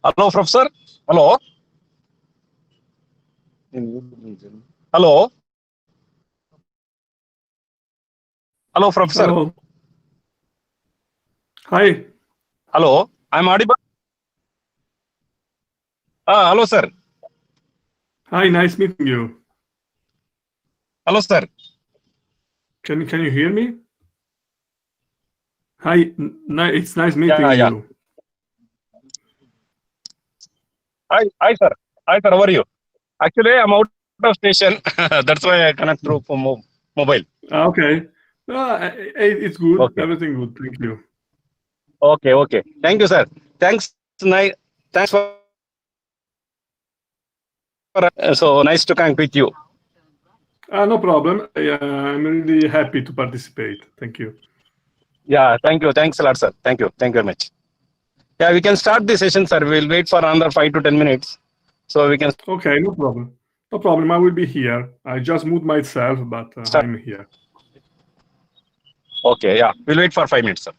Hello, Professor. Hello. Hello. Hello, Professor. Hello. Hi. Hello. I'm audible. Hello, sir. Hi, nice meeting you. Hello, sir. Can you hear me? Hi, it's nice meeting Yeah. you. Hi, sir. Hi, sir. How are you? Actually, I'm out of station. That's why I connect through mobile. Okay. It's good. Okay. Everything good. Thank you. Okay. Thank you, sir. Thanks. Thanks for so nice to connect with you. No problem. I'm really happy to participate. Thank you. Yeah. Thank you. Thanks a lot, sir. Thank you. Thank you very much. Yeah, we can start the session, sir. We'll wait for another 5 to 10 minutes, so we can Okay, no problem. No problem. I will be here. I just moved myself, but start. I'm here. Okay. Yeah. We'll wait for 5 minutes, sir.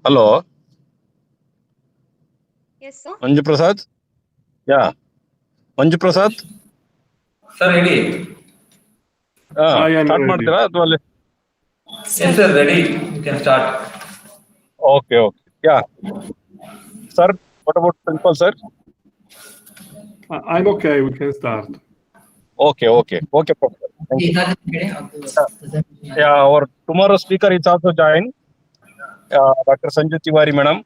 Hello, Yes, sir. Manju Prasad. Yeah, Manju Prasad. Sir, ready? I am Start ready. ಮಾಡ್ತೀರಾ ಅಥವಾ ಅಲ್ಲಿ? Yes, sir, ready. You can start. Okay, okay. Yeah, sir. What about principal, sir? I'm okay. We can start. Okay, okay, okay, professor. Thank you. Yeah, our tomorrow speaker is also joined, Dr. Sanju Tiwari, madam.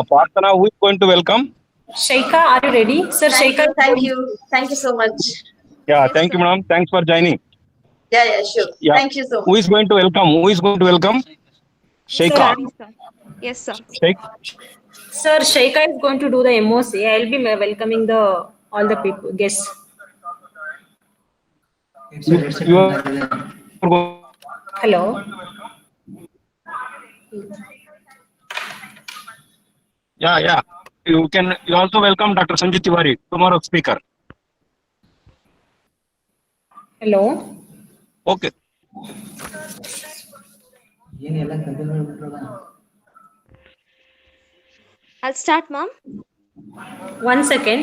Partana, who is going to welcome? Shaika, are you ready? Sir, Shaika. Thank you so much. Yeah, Yes, thank you, sir. madam. Thanks for joining. Yeah, sure. Yeah. Thank you so Who much. is going to welcome? Who is going to welcome? Sheikha. Me, sir. Yes, sir. Sheikh. Sir, Shaika is going to do the MOC. I'll be welcoming all the people, guests. You are going. Hello. Yeah, yeah. You also welcome Dr. Sanju Tiwari, tomorrow's speaker. Hello. Okay. I'll start, ma'am. One second.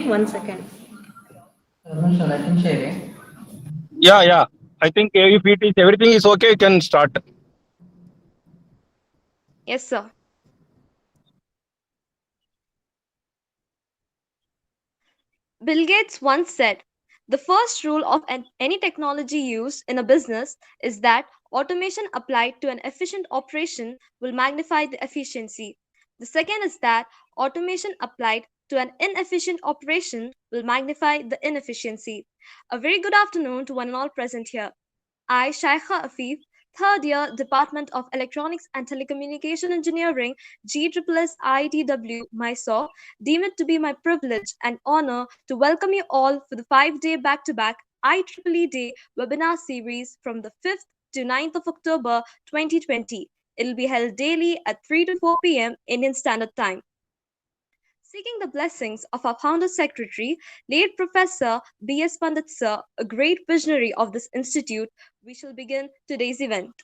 Yeah. I think if it is everything is okay, you can start. Yes, sir. Bill Gates once said, the first rule of any technology used in a business is that automation applied to an efficient operation will magnify the efficiency. The second is that automation applied to an inefficient operation will magnify the inefficiency. A very good afternoon to one and all present here. I, Shaikha Afif, third year Department of Electronics and Telecommunication Engineering, GSSS IEEE, Mysuru, deem it to be my privilege and honor to welcome you all for the 5-day back-to-back IEEE Day webinar series from the 5th to 9th of October 2020. It will be held daily at 3 to 4 p.m. Indian Standard Time. Seeking the blessings of our founder secretary, late Professor B.S. Pandit Sir, a great visionary of this institute, we shall begin today's event.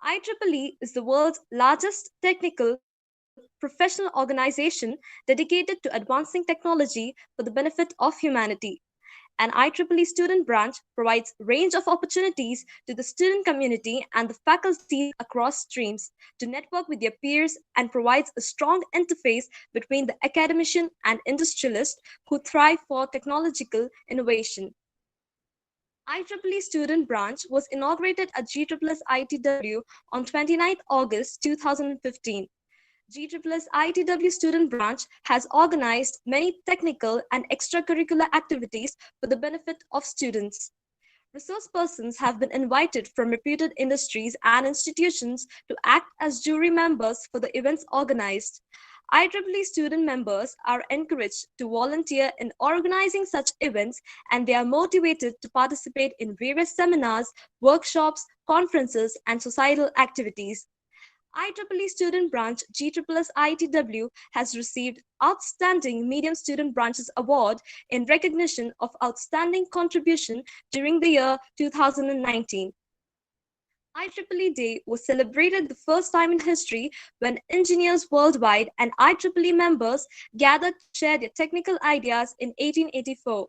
IEEE is the world's largest technical professional organization dedicated to advancing technology for the benefit of humanity. An IEEE student branch provides range of opportunities to the student community and the faculties across streams to network with their peers and provides a strong interface between the academician and industrialist who thrive for technological innovation. IEEE student branch was inaugurated at GSSS IEEE on 29 August 2015. GSSS IEEE student branch has organized many technical and extracurricular activities for the benefit of students. Resource persons have been invited from reputed industries and institutions to act as jury members for the events organized. IEEE student members are encouraged to volunteer in organizing such events, and they are motivated to participate in various seminars, workshops, conferences, and societal activities. IEEE student branch GSSS IEEE has received Outstanding Medium Student Branches Award in recognition of outstanding contribution during the year 2019. IEEE Day was celebrated the first time in history when engineers worldwide and IEEE members gathered to share their technical ideas in 1884.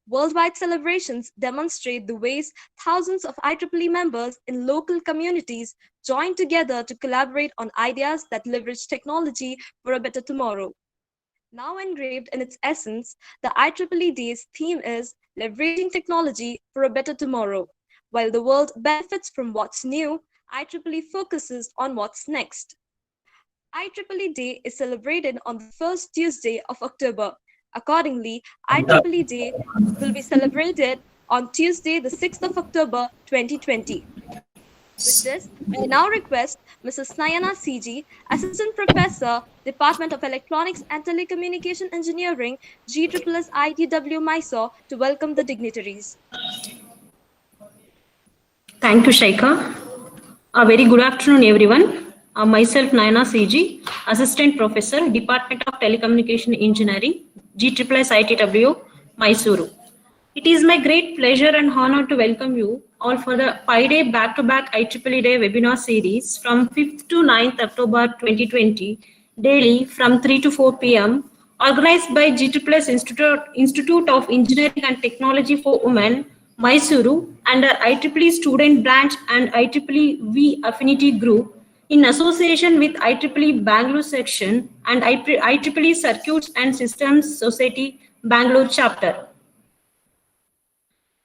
Worldwide celebrations demonstrate the ways thousands of IEEE members in local communities join together to collaborate on ideas that leverage technology for a better tomorrow. Now engraved in its essence, the IEEE Day's theme is leveraging technology for a better tomorrow. While the world benefits from what's new, IEEE focuses on what's next. IEEE Day is celebrated on the first Tuesday of October. Accordingly, IEEE Day will be celebrated on Tuesday, the 6th of October, 2020. With this, I now request Mrs. Nayana CG, Assistant Professor, Department of Electronics and Telecommunication Engineering, GSSS IEEE Mysore, to welcome the dignitaries. Thank you, Shaika. A very good afternoon, everyone. Myself, Nayana CG, Assistant Professor, Department of Telecommunication Engineering, GSSS IEEE, Mysuru. It is my great pleasure and honor to welcome you all for the 5-day back-to-back IEEE Day webinar series from 5th to 9th October 2020, daily from 3 to 4 p.m., organized by GSSS Institute of Engineering and Technology for Women, Mysuru, under IEEE Student Branch and IEEE Affinity Group, in association with IEEE Bangalore Section and IEEE Circuits and Systems Society Bangalore Chapter.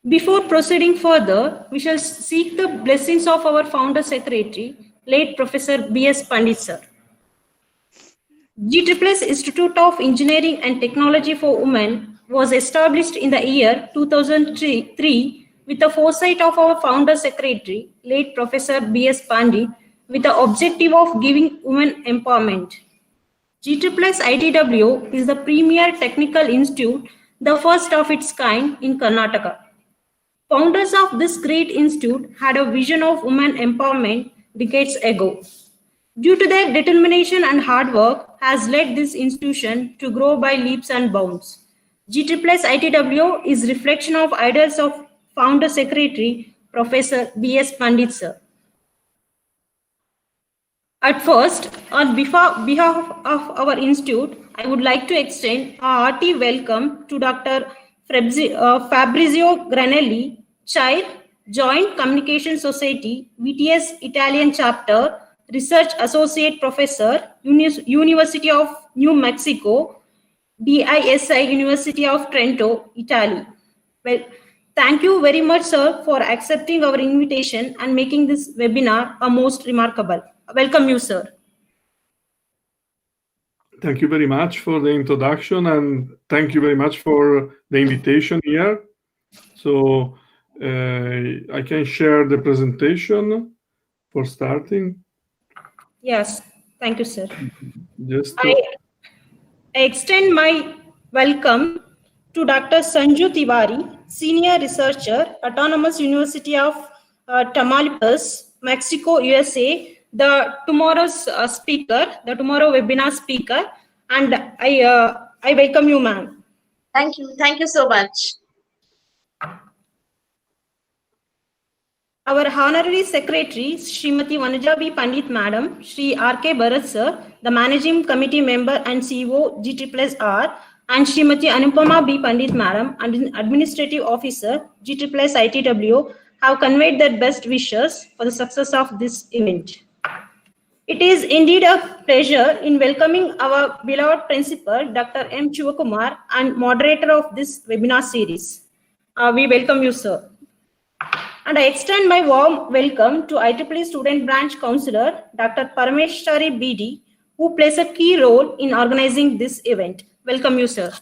Before proceeding further, we shall seek the blessings of our founder secretary, late Professor B.S. Pandit sir. GSSS Institute of Engineering and Technology for Women was established in the year 2003 with the foresight of our founder secretary, late Professor B.S. Pandit, with the objective of giving women empowerment. GSSS ITW is the premier technical institute, the first of its kind in Karnataka. Founders of this great institute had a vision of women empowerment decades ago. Due to their determination and hard work has led this institution to grow by leaps and bounds. GSSS ITW is reflection of ideals of founder secretary Professor B.S. Pandit sir. At first, on behalf of our institute, I would like to extend a hearty welcome to Dr. Fabrizio Granelli, Chair, Joint Communication Society, VTS Italian Chapter, Research Associate Professor, University of New Mexico, DISI University of Trento, Italy. Well, thank you very much, sir, for accepting our invitation and making this webinar a most remarkable. Welcome you, sir. Thank you very much for the introduction, and thank you very much for the invitation here. So I can share the presentation for starting. Yes, thank you, sir. Just I extend my welcome to Dr. Sanju Tiwari, Senior Researcher, Autonomous University of Tamaulipas, Mexico, USA, the tomorrow's speaker, the tomorrow webinar speaker, and I welcome you, ma'am. Thank you. Thank you so much. Our Honorary Secretary, Srimati Vanuja B. Pandit Madam, Shri R.K. Bharat Sir, the Managing Committee Member and CEO, GSSR, and Srimati Anupama B. Pandit Madam, and Administrative Officer, GSSS ITW, have conveyed their best wishes for the success of this event. It is indeed a pleasure in welcoming our beloved Principal, Dr. M. Chivakumar, and moderator of this webinar series. We welcome you, sir. And I extend my warm welcome to IEEE Student Branch Counselor, Dr. Parameshwari BD, who plays a key role in organizing this event. Welcome you, sir.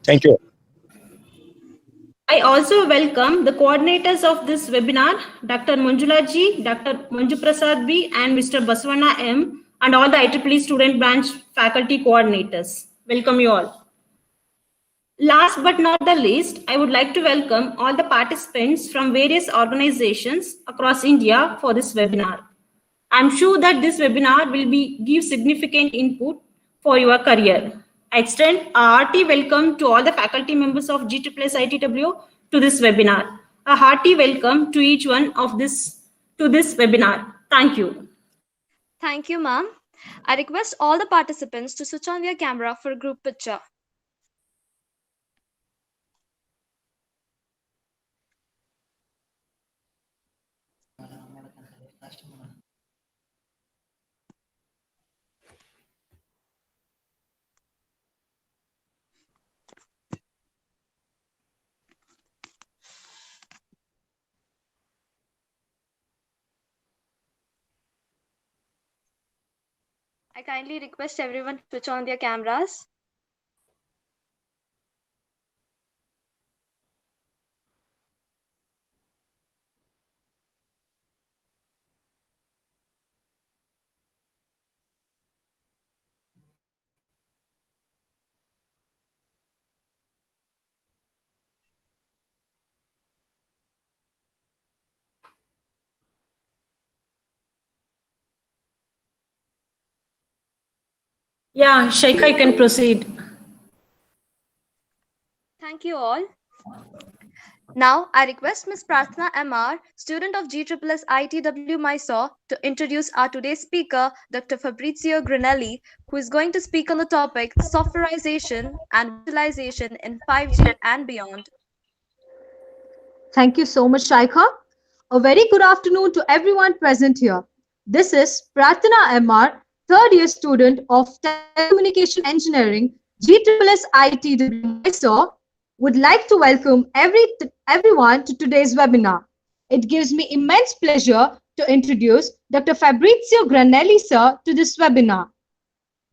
Thank you. I also welcome the coordinators of this webinar, Dr. Manjula Ji, Dr. Manju Prasad B, and Mr. Baswana M, and all the IEEE Student Branch faculty coordinators. Welcome you all. Last but not the least, I would like to welcome all the participants from various organizations across India for this webinar. I'm sure that this webinar will give significant input for your career. I extend a hearty welcome to all the faculty members of GSSS ITW to this webinar. A hearty welcome to each one of this webinar. Thank you. Thank you, ma'am. I request all the participants to switch on their camera for a group picture. I kindly request everyone to switch on their cameras. Yeah, Sheikha, you can proceed. Thank you all. Now, I request Ms. Prarthana MR, student of GSSS ITW Mysore, to introduce our today's speaker, Dr. Fabrizio Granelli, who is going to speak on the topic Softwarization and Virtualization in 5G and beyond. Thank you so much, Shaikha. A very good afternoon to everyone present here. This is Prarthana MR, third year student of Telecommunication Engineering, GSSS ITW Mysore. Would like to welcome everyone to today's webinar. It gives me immense pleasure to introduce Dr. Fabrizio Granelli, sir, to this webinar.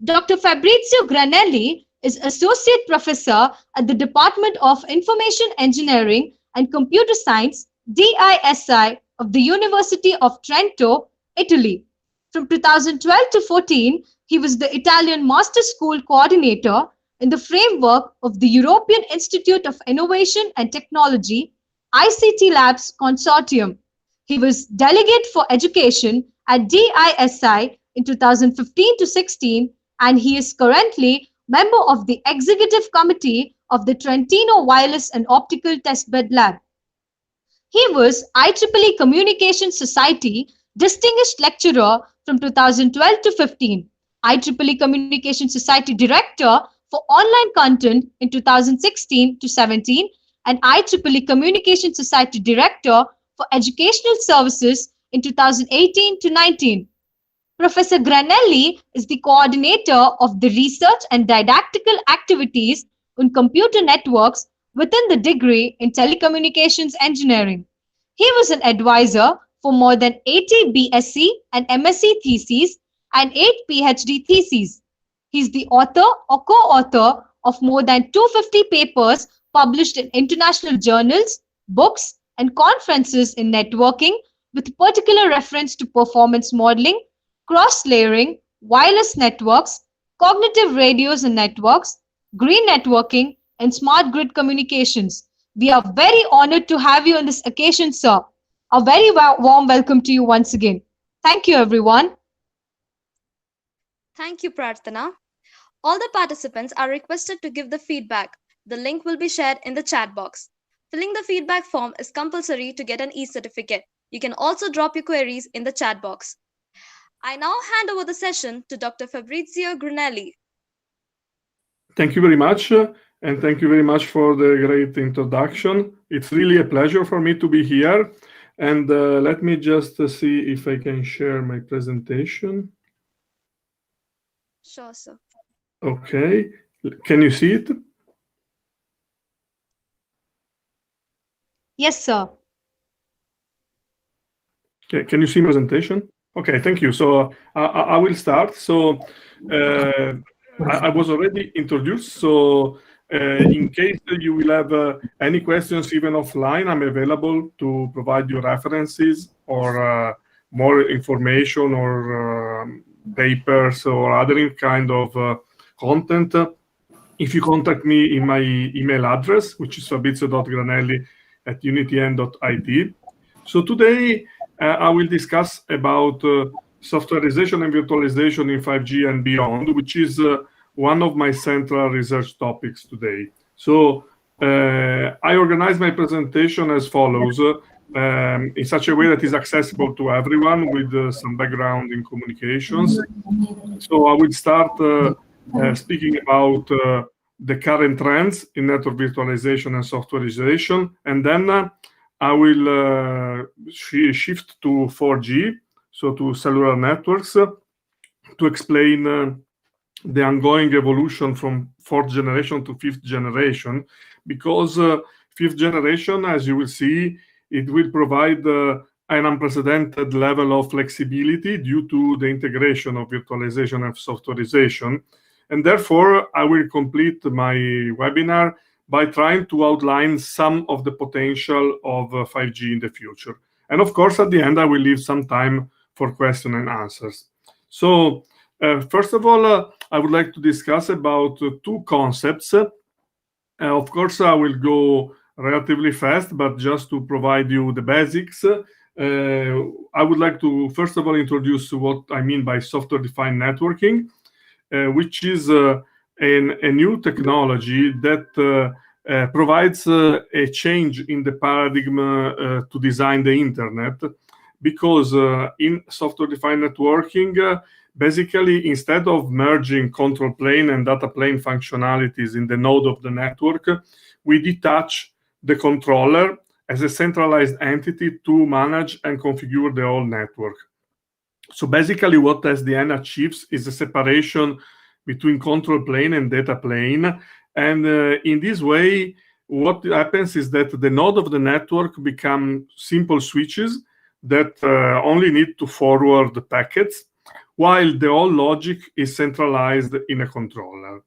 Dr. Fabrizio Granelli is Associate Professor at the Department of Information Engineering and Computer Science, DISI, of the University of Trento, Italy. From 2012 to 14, he was the Italian Master School Coordinator in the framework of the European Institute of Innovation and Technology, ICT Labs Consortium. He was Delegate for Education at DISI in 2015 to 16, and he is currently member of the Executive Committee of the Trentino Wireless and Optical Testbed Lab. He was IEEE Communication Society Distinguished Lecturer from 2012 to 15, IEEE Communication Society Director for Online Content in 2016 to 17, and IEEE Communication Society Director for Educational Services in 2018 to 19. Professor Granelli is the coordinator of the research and didactical activities on computer networks within the degree in telecommunications engineering. He was an advisor for more than 80 BSc and MSc theses and 8 PhD theses. He is the author or co-author of more than 250 papers published in international journals, books, and conferences in networking, with particular reference to performance modeling, cross-layering, wireless networks, cognitive radios and networks, green networking, and smart grid communications. We are very honored to have you on this occasion, sir. A very warm welcome to you once again. Thank you, everyone. Thank you, Prarthana. All the participants are requested to give the feedback. The link will be shared in the chat box. Filling the feedback form is compulsory to get an e-certificate. You can also drop your queries in the chat box. I now hand over the session to Dr. Fabrizio Granelli. Thank you very much, and thank you very much for the great introduction. It's really a pleasure for me to be here. And let me just see if I can share my presentation. Sure, sir. Okay. Can you see it? Yes, sir. Okay. Can you see my presentation? Okay, thank you. So I will start. So I was already introduced. So in case you will have any questions, even offline, I'm available to provide you references or more information or papers or other kind of content. If you contact me in my email address, which is fabrizio.granelli@unitn.it. So today I will discuss about softwarization and virtualization in 5G and beyond, which is one of my central research topics today. So I organize my presentation as follows, in such a way that is accessible to everyone with some background in communications. So I will start speaking about the current trends in network virtualization and softwarization, and then I will shift to 4G, so to cellular networks, to explain the ongoing evolution from fourth generation to fifth generation, because fifth generation, as you will see, it will provide an unprecedented level of flexibility due to the integration of virtualization and softwarization. And therefore, I will complete my webinar by trying to outline some of the potential of 5G in the future. And of course, at the end, I will leave some time for question and answers. So first of all, I would like to discuss about two concepts. Of course, I will go relatively fast, but just to provide you the basics, I would like to, first of all, introduce what I mean by software-defined networking, which is a new technology that provides a change in the paradigm to design the internet, because in software-defined networking, basically, instead of merging control plane and data plane functionalities in the node of the network, we detach the controller as a centralized entity to manage and configure the whole network. So basically, what SDN achieves is a separation between control plane and data plane. And in this way, what happens is that the node of the network become simple switches that only need to forward the packets, while the whole logic is centralized in a controller.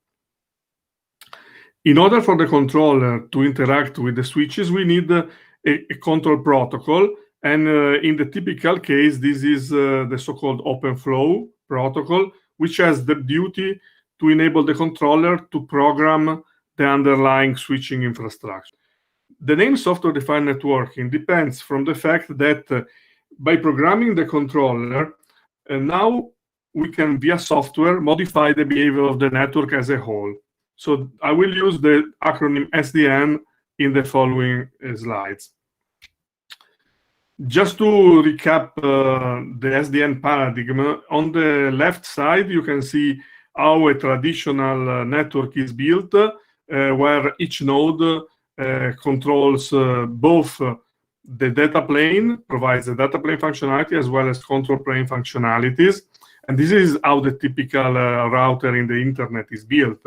In order for the controller to interact with the switches, we need a control protocol. And in the typical case, this is the so-called open flow protocol, which has the duty to enable the controller to program the underlying switching infrastructure. The name software-defined networking depends from the fact that by programming the controller, now we can, via software, modify the behavior of the network as a whole. So I will use the acronym SDN in the following slides. Just to recap the SDN paradigm, on the left side, you can see how a traditional network is built, where each node controls both the data plane, provides the data plane functionality as well as control plane functionalities. And this is how the typical router in the internet is built.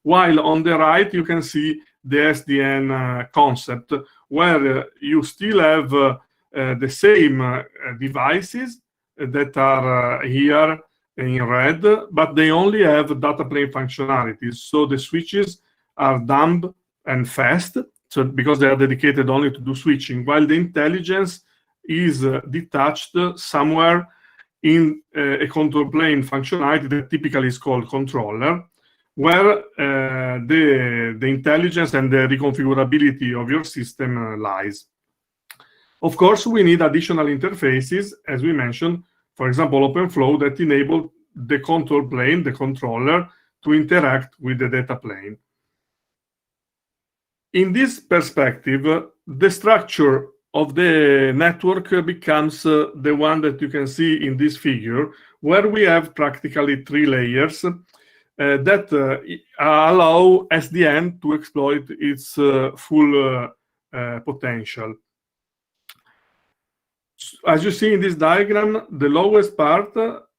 While on the right, you can see the SDN concept, where you still have the same devices that are here in red, but they only have data plane functionalities. So the switches are dumb and fast, so because they are dedicated only to do switching, while the intelligence is detached somewhere in a control plane functionality that typically is called controller, where the intelligence and the reconfigurability of your system lies. Of course, we need additional interfaces, as we mentioned, for example, OpenFlow, that enable the control plane, the controller, to interact with the data plane. In this perspective, the structure of the network becomes the one that you can see in this figure, where we have practically 3 layers that allow SDN to exploit its full potential. As you see in this diagram, the lowest part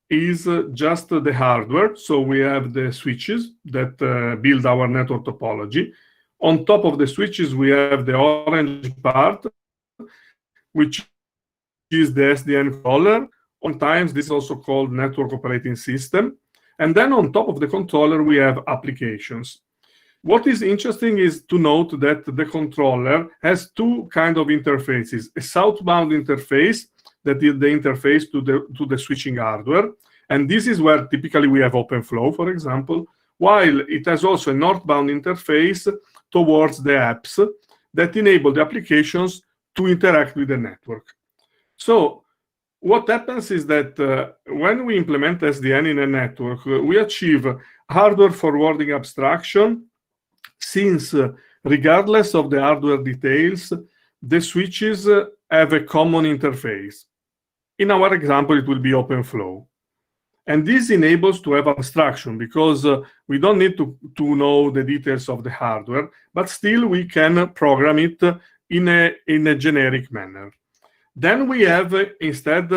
is just the hardware. So we have the switches that build our network topology. On top of the switches, we have the orange part, which is the SDN controller. Sometimes this is also called network operating system. And then on top of the controller, we have applications. What is interesting is to note that the controller has 2 kinds of interfaces. A southbound interface, that is the interface to the switching hardware. And this is where typically we have OpenFlow, for example, while it has also a northbound interface towards the apps that enable the applications to interact with the network. So what happens is that when we implement SDN in a network, we achieve hardware forwarding abstraction, since regardless of the hardware details, the switches have a common interface. In our example, it will be OpenFlow. And this enables to have abstraction, because we don't need to know the details of the hardware, but still we can program it in a generic manner. Then we have instead,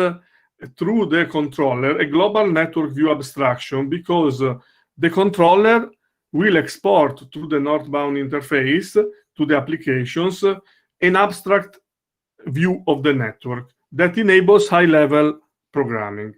through the controller, a global network view abstraction, because the controller will export to the northbound interface, to the applications, an abstract view of the network that enables high-level programming.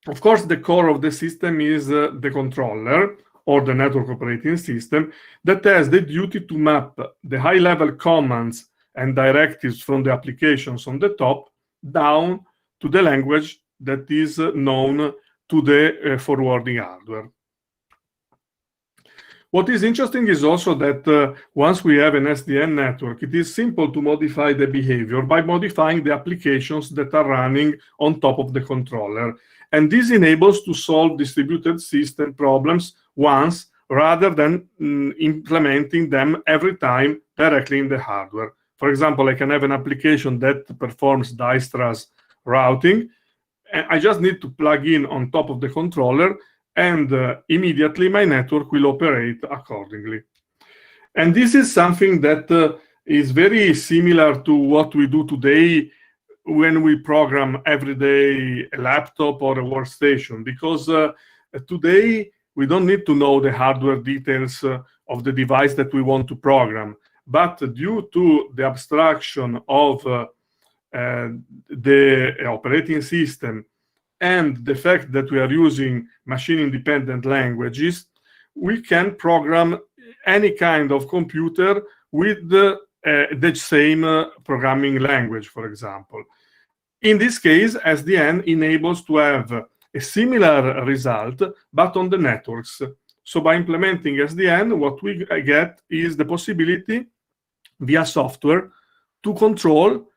Of course, the core of the system is the controller, or the network operating system, that has the duty to map the high-level commands and directives from the applications on the top down to the language that is known to the forwarding hardware. What is interesting is also that once we have an SDN network, it is simple to modify the behavior by modifying the applications that are running on top of the controller. And this enables to solve distributed system problems once rather than implementing them every time directly in the hardware. For example, I can have an application that performs Dijkstra's routing, and I just need to plug in on top of the controller, and immediately my network will operate accordingly. And this is something that is very similar to what we do today when we program every day a laptop or a workstation, because today we don't need to know the hardware details of the device that we want to program. But due to the abstraction of the operating system and the fact that we are using machine-independent languages, we can program any kind of computer with the same programming language, for example. In this case, SDN enables to have a similar result, but on the networks. So by implementing SDN, what we get is the possibility via software to control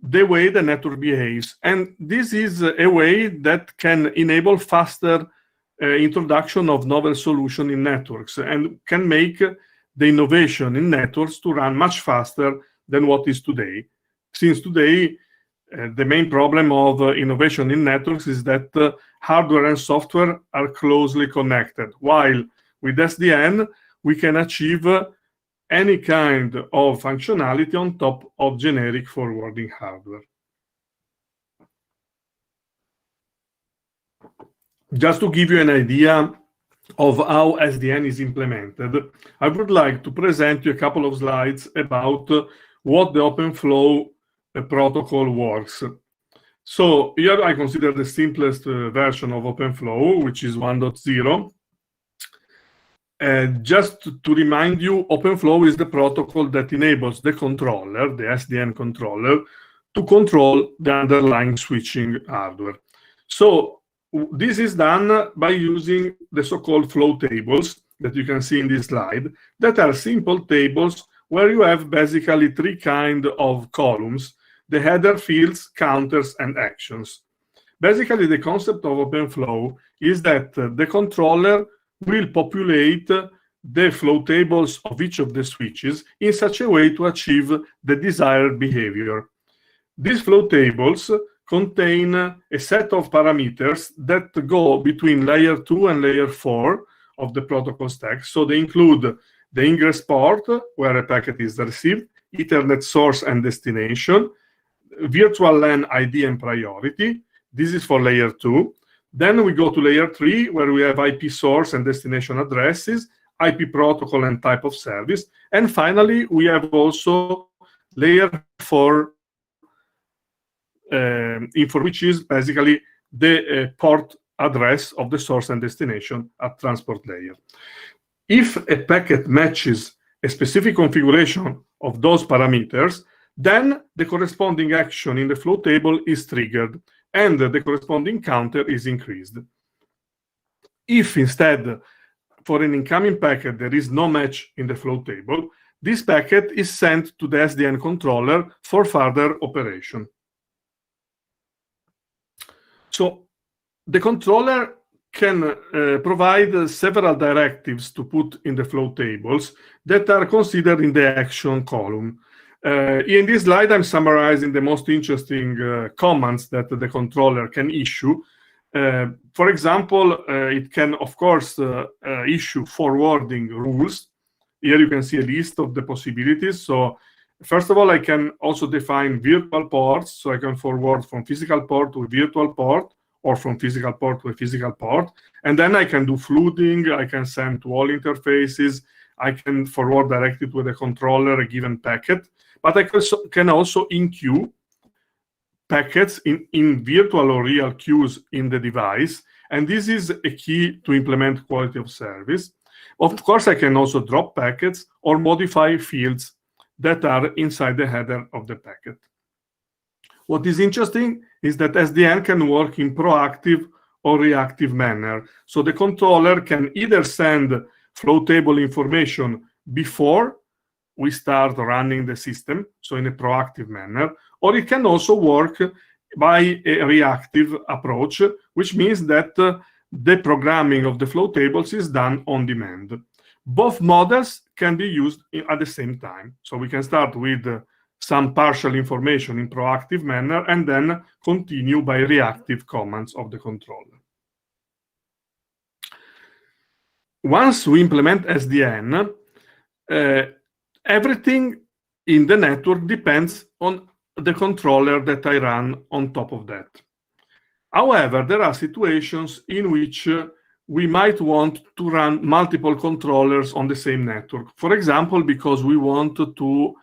the way the network behaves. And this is a way that can enable faster introduction of novel solutions in networks and can make the innovation in networks to run much faster than what is today. Since today, the main problem of innovation in networks is that hardware and software are closely connected, while with SDN, we can achieve any kind of functionality on top of generic forwarding hardware. Just to give you an idea of how SDN is implemented, I would like to present you a couple of slides about what the OpenFlow protocol works. So here I consider the simplest version of OpenFlow, which is 1.0. Just to remind you, OpenFlow is the protocol that enables the controller, the SDN controller, to control the underlying switching hardware. So this is done by using the so-called flow tables that you can see in this slide, that are simple tables where you have basically three kinds of columns: the header, fields, counters, and actions. Basically, the concept of OpenFlow is that the controller will populate the flow tables of each of the switches in such a way to achieve the desired behavior. These flow tables contain a set of parameters that go between layer 2 and layer 4 of the protocol stack. So they include the ingress port, where a packet is received, Ethernet source and destination, virtual LAN ID and priority. This is for layer 2. Then we go to layer 3, where we have IP source and destination addresses, IP protocol and type of service. And finally, we have also layer 4, which is basically the port address of the source and destination at transport layer. If a packet matches a specific configuration of those parameters, then the corresponding action in the flow table is triggered, and the corresponding counter is increased. If instead, for an incoming packet, there is no match in the flow table, this packet is sent to the SDN controller for further operation. So the controller can provide several directives to put in the flow tables that are considered in the action column. In this slide, I'm summarizing the most interesting commands that the controller can issue. For example, it can, of course, issue forwarding rules. Here you can see a list of the possibilities. So first of all, I can also define virtual ports. So I can forward from physical port to a virtual port, or from physical port to a physical port. And then I can do flooding. I can send to all interfaces. I can forward directly to the controller a given packet. But I can also in-queue packets in virtual or real queues in the device. And this is a key to implement quality of service. Of course, I can also drop packets or modify fields that are inside the header of the packet. What is interesting is that SDN can work in proactive or reactive manner. So the controller can either send flow table information before we start running the system, so in a proactive manner, or it can also work by a reactive approach, which means that the programming of the flow tables is done on demand. Both models can be used at the same time. So we can start with some partial information in proactive manner and then continue by reactive commands of the controller. Once we implement SDN, everything in the network depends on the controller that I run on top of that. However, there are situations in which we might want to run multiple controllers on the same network. For example, because we want to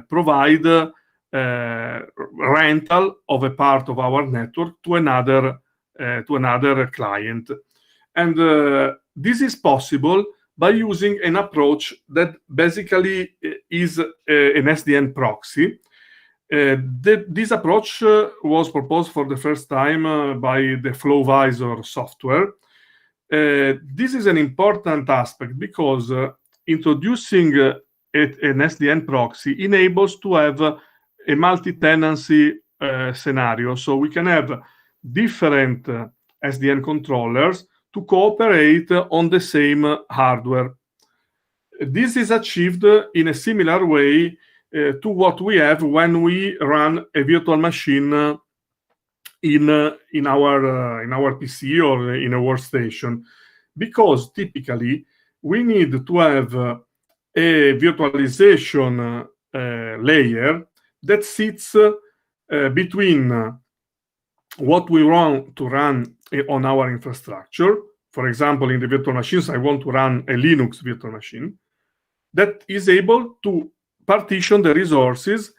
provide rental of a part of our network to another client. And this is possible by using an approach that basically is an SDN proxy. This approach was proposed for the first time by the FlowVisor software. This is an important aspect because introducing an SDN proxy enables to have a multi-tenancy scenario. So we can have different SDN controllers to cooperate on the same hardware. This is achieved in a similar way to what we have when we run a virtual machine in our PC or in a workstation, because typically we need to have a virtualization layer that sits between what we want to run on our infrastructure. For example, in the virtual machines, I want to run a Linux virtual machine that is able to partition the resources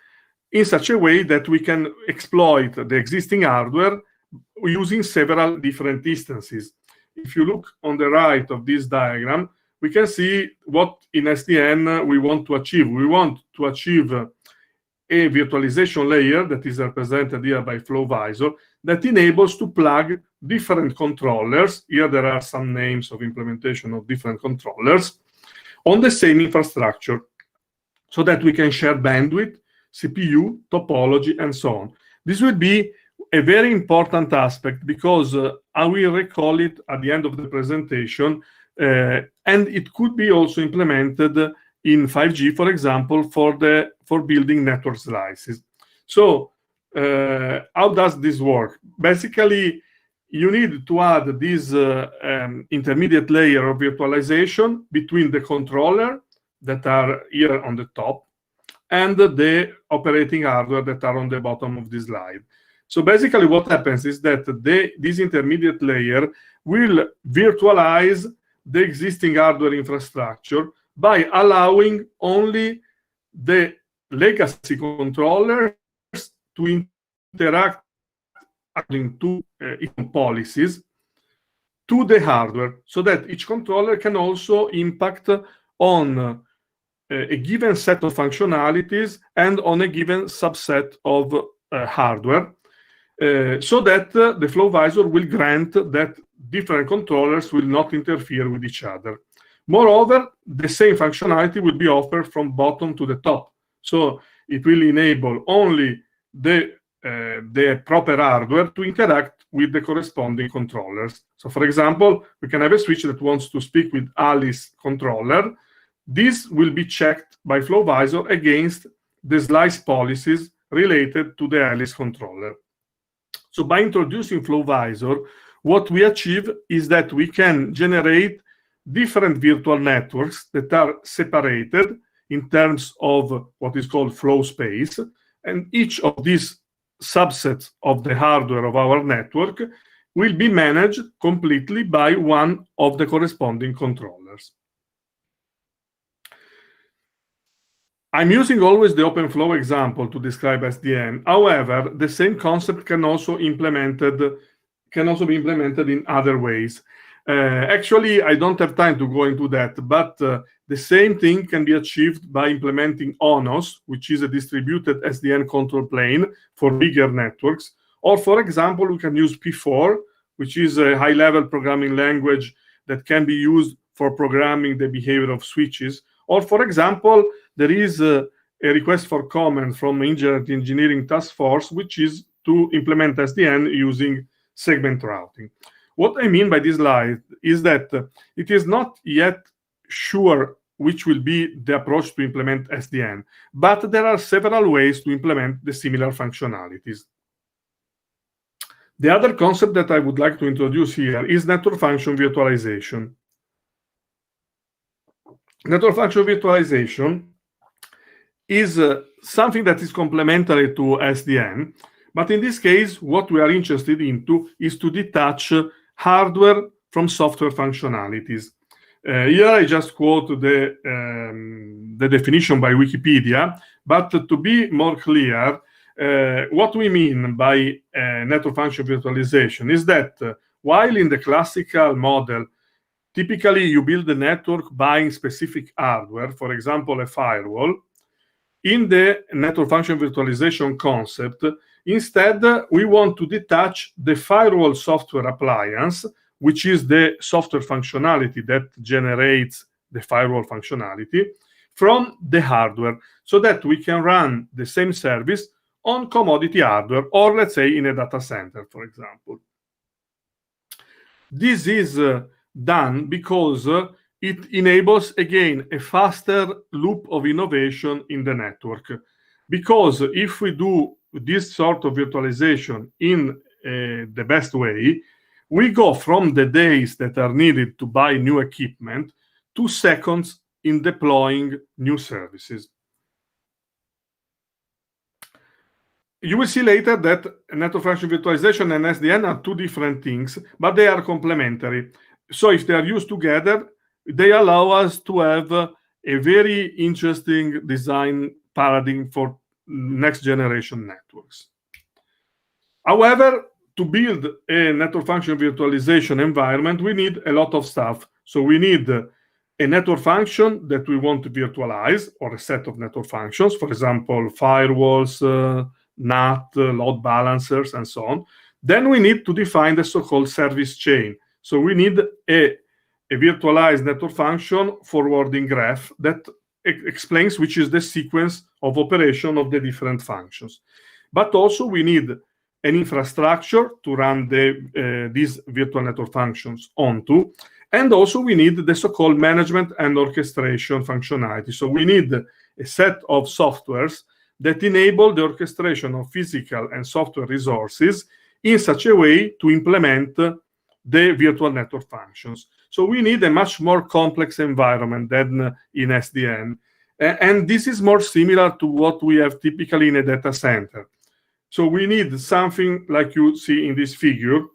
in such a way that we can exploit the existing hardware using several different instances. If you look on the right of this diagram, we can see what in SDN we want to achieve. We want to achieve a virtualization layer that is represented here by FlowVisor that enables to plug different controllers. Here there are some names of implementation of different controllers on the same infrastructure so that we can share bandwidth, CPU, topology, and so on. This will be a very important aspect because I will recall it at the end of the presentation, and it could be also implemented in 5G, for example, for building network slices. So how does this work? Basically, you need to add this intermediate layer of virtualization between the controller that are here on the top and the operating hardware that are on the bottom of this slide. So basically what happens is that this intermediate layer will virtualize the existing hardware infrastructure by allowing only the legacy controllers to interact according to policies to the hardware, so that each controller can also impact on a given set of functionalities and on a given subset of hardware, so that the FlowVisor will grant that different controllers will not interfere with each other. Moreover, the same functionality will be offered from bottom to the top. So it will enable only the proper hardware to interact with the corresponding controllers. So for example, we can have a switch that wants to speak with Alice controller. This will be checked by FlowVisor against the slice policies related to the Alice controller. So by introducing FlowVisor, what we achieve is that we can generate different virtual networks that are separated in terms of what is called flow space, and each of these subsets of the hardware of our network will be managed completely by one of the corresponding controllers. I'm using always the OpenFlow example to describe SDN. However, the same concept can also be implemented in other ways. Actually, I don't have time to go into that, but the same thing can be achieved by implementing ONOS, which is a distributed SDN control plane for bigger networks. Or, for example, we can use P4, which is a high-level programming language that can be used for programming the behavior of switches. Or, for example, there is a request for comment from Internet Engineering Task Force, which is to implement SDN using segment routing. What I mean by this slide is that it is not yet sure which will be the approach to implement SDN, but there are several ways to implement the similar functionalities. The other concept that I would like to introduce here is network function virtualization. Network function virtualization is something that is complementary to SDN, but in this case, what we are interested into is to detach hardware from software functionalities. Here I just quote the definition by Wikipedia, but to be more clear, what we mean by network function virtualization is that while in the classical model, typically you build the network buying specific hardware, for example, a firewall, in the network function virtualization concept, instead, we want to detach the firewall software appliance, which is the software functionality that generates the firewall functionality, from the hardware, so that we can run the same service on commodity hardware, or let's say in a data center, for example. This is done because it enables, again, a faster loop of innovation in the network. Because if we do this sort of virtualization in the best way, we go from the days that are needed to buy new equipment to seconds in deploying new services. You will see later that network function virtualization and SDN are two different things, but they are complementary. So if they are used together, they allow us to have a very interesting design paradigm for next generation networks. However, to build a network function virtualization environment, we need a lot of stuff. So we need a network function that we want to virtualize, or a set of network functions, for example, firewalls, NAT, load balancers, and so on. Then we need to define the so-called service chain. So we need a virtualized network function forwarding graph that explains which is the sequence of operation of the different functions. But also we need an infrastructure to run these virtual network functions onto. And also we need the so-called management and orchestration functionality. So we need a set of softwares that enable the orchestration of physical and software resources in such a way to implement the virtual network functions. So we need a much more complex environment than in SDN. And this is more similar to what we have typically in a data center. So we need something like you see in this figure,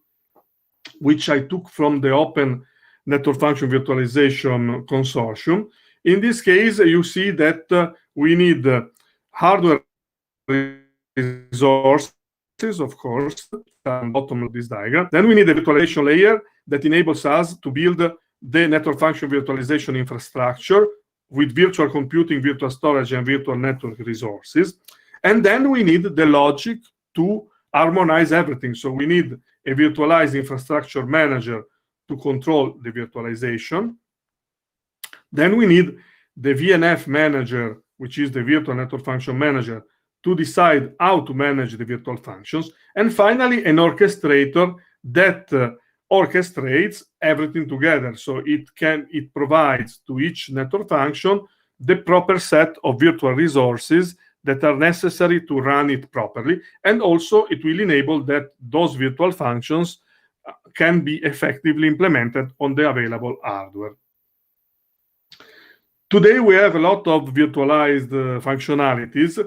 which I took from the Open Network Function Virtualization Consortium. In this case, you see that we need hardware resources, of course, at the bottom of this diagram. Then we need a virtualization layer that enables us to build the network function virtualization infrastructure with virtual computing, virtual storage, and virtual network resources. And then we need the logic to harmonize everything. So we need a virtualized infrastructure manager to control the virtualization. Then we need the VNF manager, which is the virtual network function manager, to decide how to manage the virtual functions. And finally, an orchestrator that orchestrates everything together. So it provides to each network function the proper set of virtual resources that are necessary to run it properly. And also it will enable that those virtual functions can be effectively implemented on the available hardware. Today we have a lot of virtualized functionalities.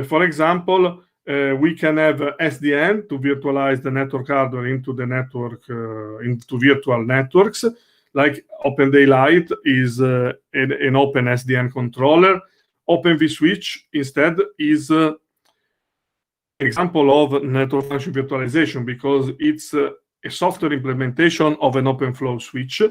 For example, we can have SDN to virtualize the network hardware into the network, into virtual networks. Like Open Daylight is an Open SDN controller. Open vSwitch instead is an example of network function virtualization because it's a software implementation of an OpenFlow switch.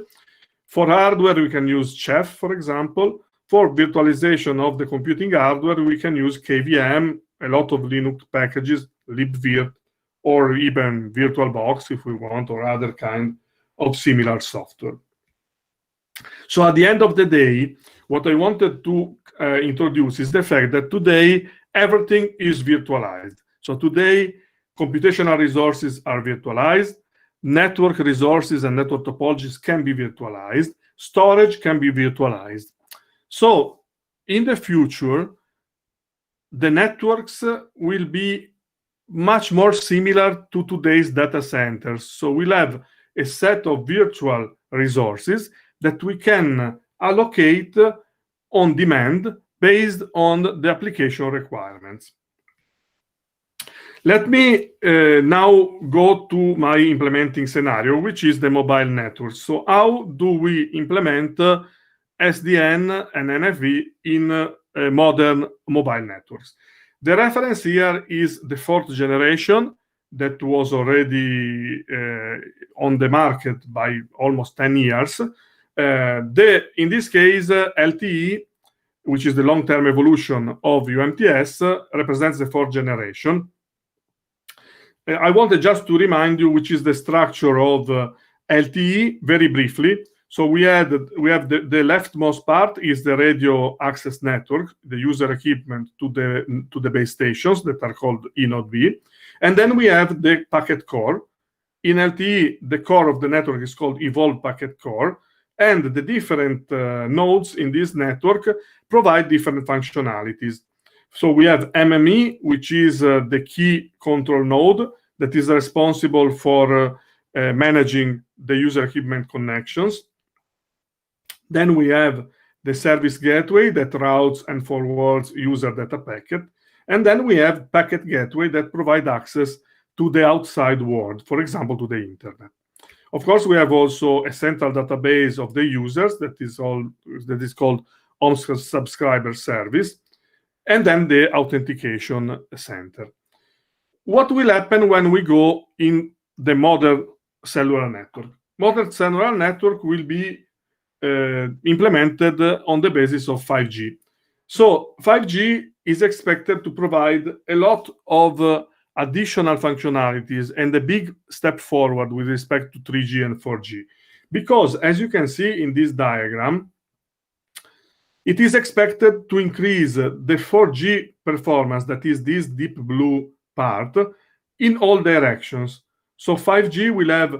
For hardware, we can use Chef, for example. For virtualization of the computing hardware, we can use KVM, a lot of Linux packages, libvirt, or even VirtualBox if we want, or other kind of similar software. So at the end of the day, what I wanted to introduce is the fact that today everything is virtualized. So today computational resources are virtualized, network resources and network topologies can be virtualized, storage can be virtualized. So in the future, the networks will be much more similar to today's data centers. So we'll have a set of virtual resources that we can allocate on demand based on the application requirements. Let me now go to my implementing scenario, which is the mobile network. So how do we implement SDN and NFV in modern mobile networks? The reference here is the 4th generation that was already on the market by almost 10 years. In this case, LTE, which is the long-term evolution of UMTS, represents the 4th generation. I wanted just to remind you which is the structure of LTE very briefly. So we have the leftmost part is the radio access network, the user equipment to the base stations that are called E node B. And then we have the packet core. In LTE, the core of the network is called evolved packet core. And the different nodes in this network provide different functionalities. So we have MME, which is the key control node that is responsible for managing the user equipment connections. Then we have the service gateway that routes and forwards user data packet. And then we have packet gateway that provide access to the outside world, for example, to the internet. Of course, we have also a central database of the users that is called home subscriber service, and then the authentication center. What will happen when we go in the modern cellular network? Modern cellular network will be implemented on the basis of 5G. So 5G is expected to provide a lot of additional functionalities and a big step forward with respect to 3G and 4G. Because as you can see in this diagram, it is expected to increase the 4G performance, that is this deep blue part, in all directions. So 5G will have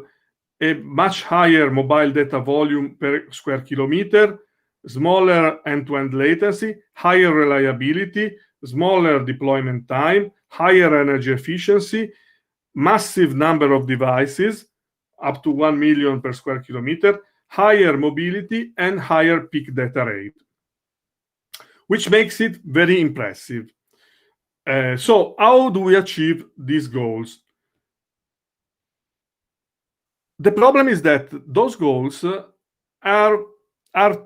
a much higher mobile data volume per square kilometer, smaller end-to-end latency, higher reliability, smaller deployment time, higher energy efficiency, massive number of devices, up to 1 million per square kilometer, higher mobility, and higher peak data rate, which makes it very impressive. So how do we achieve these goals? The problem is that those goals are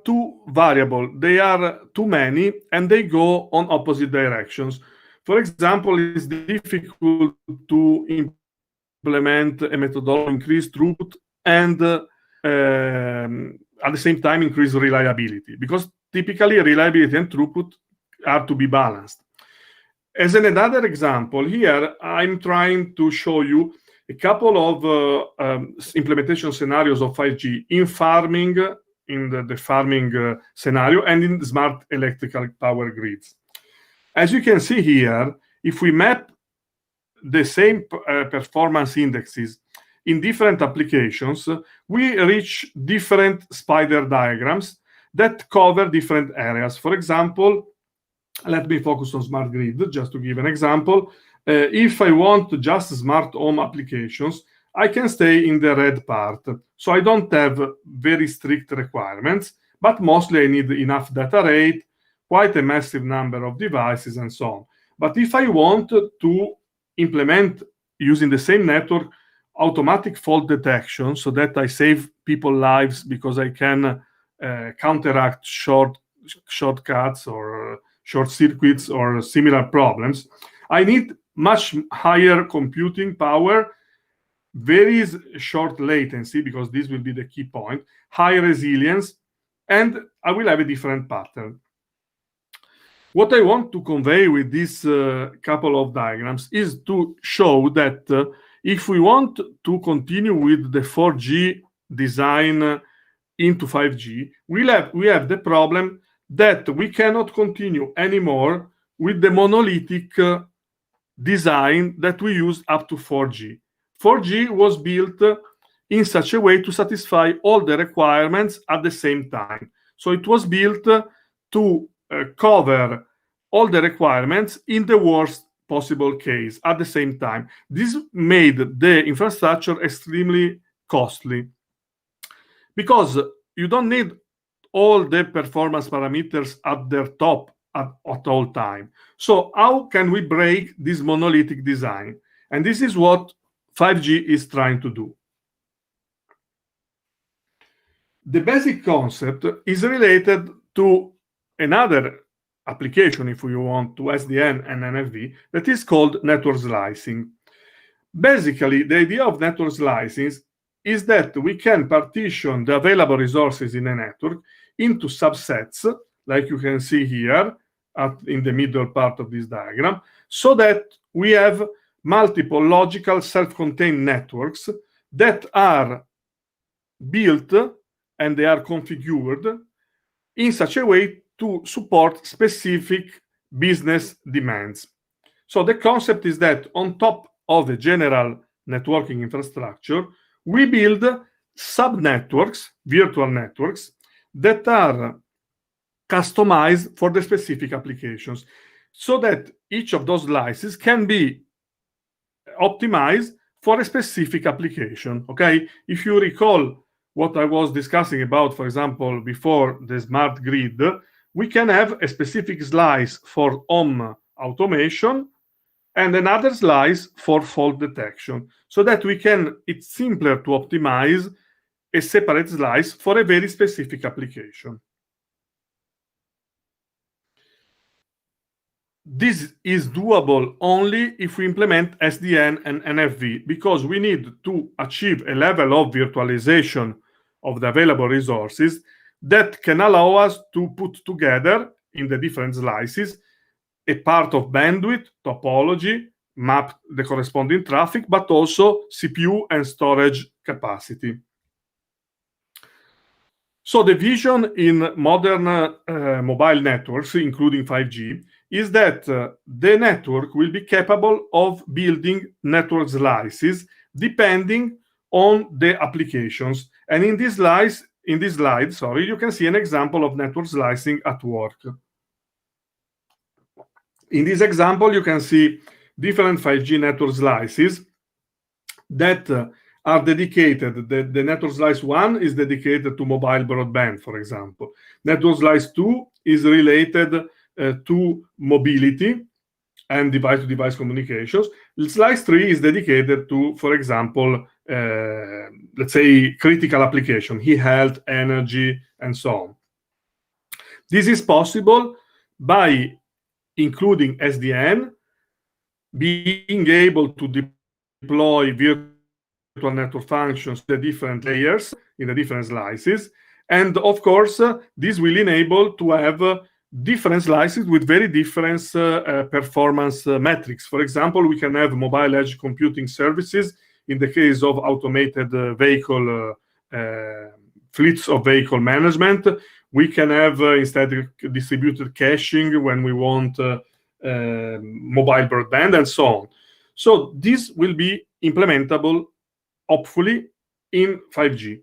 too variable. They are too many, and they go on opposite directions. For example, it's difficult to implement a methodology, increase throughput, and at the same time increase reliability, because typically reliability and throughput are to be balanced. As another example, here I'm trying to show you a couple of implementation scenarios of 5G in farming, in the farming scenario, and in smart electrical power grids. As you can see here, if we map the same performance indexes in different applications, we reach different spider diagrams that cover different areas. For example, let me focus on smart grid, just to give an example. If I want just smart home applications, I can stay in the red part. So I don't have very strict requirements, but mostly I need enough data rate, quite a massive number of devices, and so on. But if I want to implement, using the same network, automatic fault detection, so that I save people lives because I can counteract shortcuts or short circuits or similar problems, I need much higher computing power, very short latency, because this will be the key point, high resilience, and I will have a different pattern. What I want to convey with this couple of diagrams is to show that if we want to continue with the 4G design into 5G, we have the problem that we cannot continue anymore with the monolithic design that we used up to 4G. 4G was built in such a way to satisfy all the requirements at the same time. So it was built to cover all the requirements in the worst possible case at the same time. This made the infrastructure extremely costly because you don't need all the performance parameters at their top at all time. So how can we break this monolithic design? And this is what 5G is trying to do. The basic concept is related to another application, if you want, to SDN and NFV, that is called network slicing. Basically, the idea of network slicing is that we can partition the available resources in a network into subsets, like you can see here in the middle part of this diagram, so that we have multiple logical self-contained networks that are built and they are configured in such a way to support specific business demands. So the concept is that on top of a general networking infrastructure, we build sub-networks, virtual networks, that are customized for the specific applications, so that each of those slices can be optimized for a specific application. Okay, if you recall what I was discussing about, for example, before the smart grid, we can have a specific slice for home automation and another slice for fault detection, so that it's simpler to optimize a separate slice for a very specific application. This is doable only if we implement SDN and NFV, because we need to achieve a level of virtualization of the available resources that can allow us to put together in the different slices a part of bandwidth, topology, map the corresponding traffic, but also CPU and storage capacity. So the vision in modern mobile networks, including 5G, is that the network will be capable of building network slices depending on the applications. And in this slide, you can see an example of network slicing at work. In this example, you can see different 5G network slices that are dedicated. The network slice 1 is dedicated to mobile broadband, for example. Network slice 2 is related to mobility and device-to-device communications. Slice 3 is dedicated to, for example, let's say critical application, health, energy, and so on. This is possible by including SDN, being able to deploy virtual network functions to the different layers in the different slices. And of course, this will enable to have different slices with very different performance metrics. For example, we can have mobile edge computing services in the case of automated vehicle fleets of vehicle management. We can have instead distributed caching when we want mobile broadband and so on. So this will be implementable, hopefully, in 5G.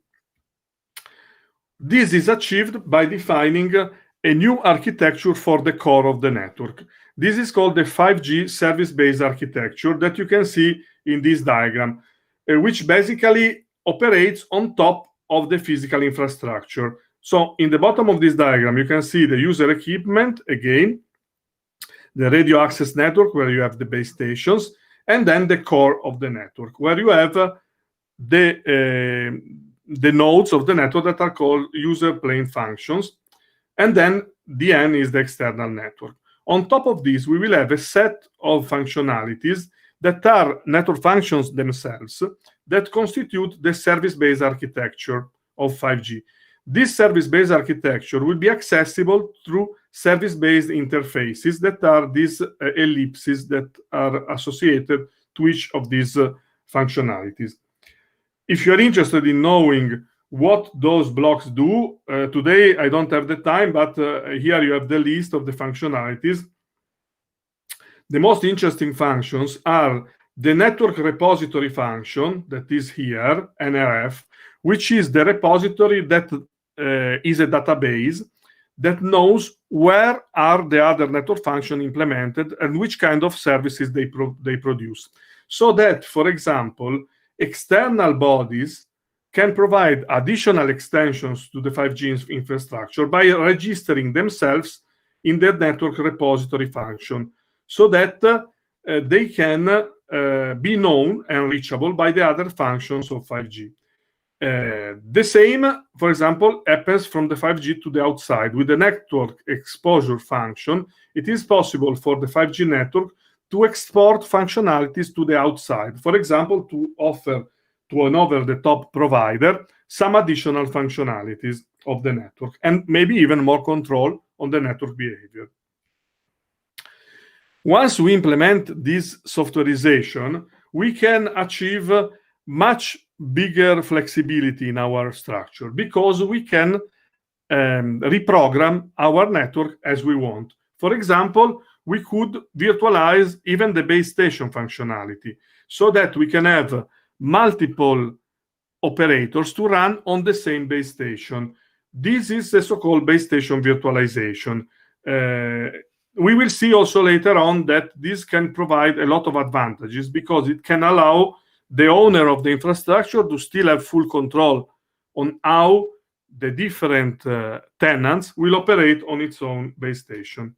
This is achieved by defining a new architecture for the core of the network. This is called the 5G service-based architecture that you can see in this diagram, which basically operates on top of the physical infrastructure. So in the bottom of this diagram, you can see the user equipment, again, the radio access network, where you have the base stations, and then the core of the network, where you have the nodes of the network that are called user plane functions. And then the N is the external network. On top of this, we will have a set of functionalities that are network functions themselves that constitute the service-based architecture of 5G. This service-based architecture will be accessible through service-based interfaces that are these ellipses that are associated to each of these functionalities. If you're interested in knowing what those blocks do, today I don't have the time, but here you have the list of the functionalities. The most interesting functions are the network repository function that is here, NRF, which is the repository that is a database that knows where are the other network functions implemented and which kind of services they produce. So that, for example, external bodies can provide additional extensions to the 5G infrastructure by registering themselves in the network repository function, so that they can be known and reachable by the other functions of 5G. The same, for example, happens from the 5G to the outside. With the network exposure function, it is possible for the 5G network to export functionalities to the outside. For example, to offer to an over-the-top provider some additional functionalities of the network, and maybe even more control on the network behavior. Once we implement this softwarization, we can achieve much bigger flexibility in our structure, because we can reprogram our network as we want. For example, we could virtualize even the base station functionality, so that we can have multiple operators to run on the same base station. This is the so-called base station virtualization. We will see also later on that this can provide a lot of advantages, because it can allow the owner of the infrastructure to still have full control on how the different tenants will operate on its own base station.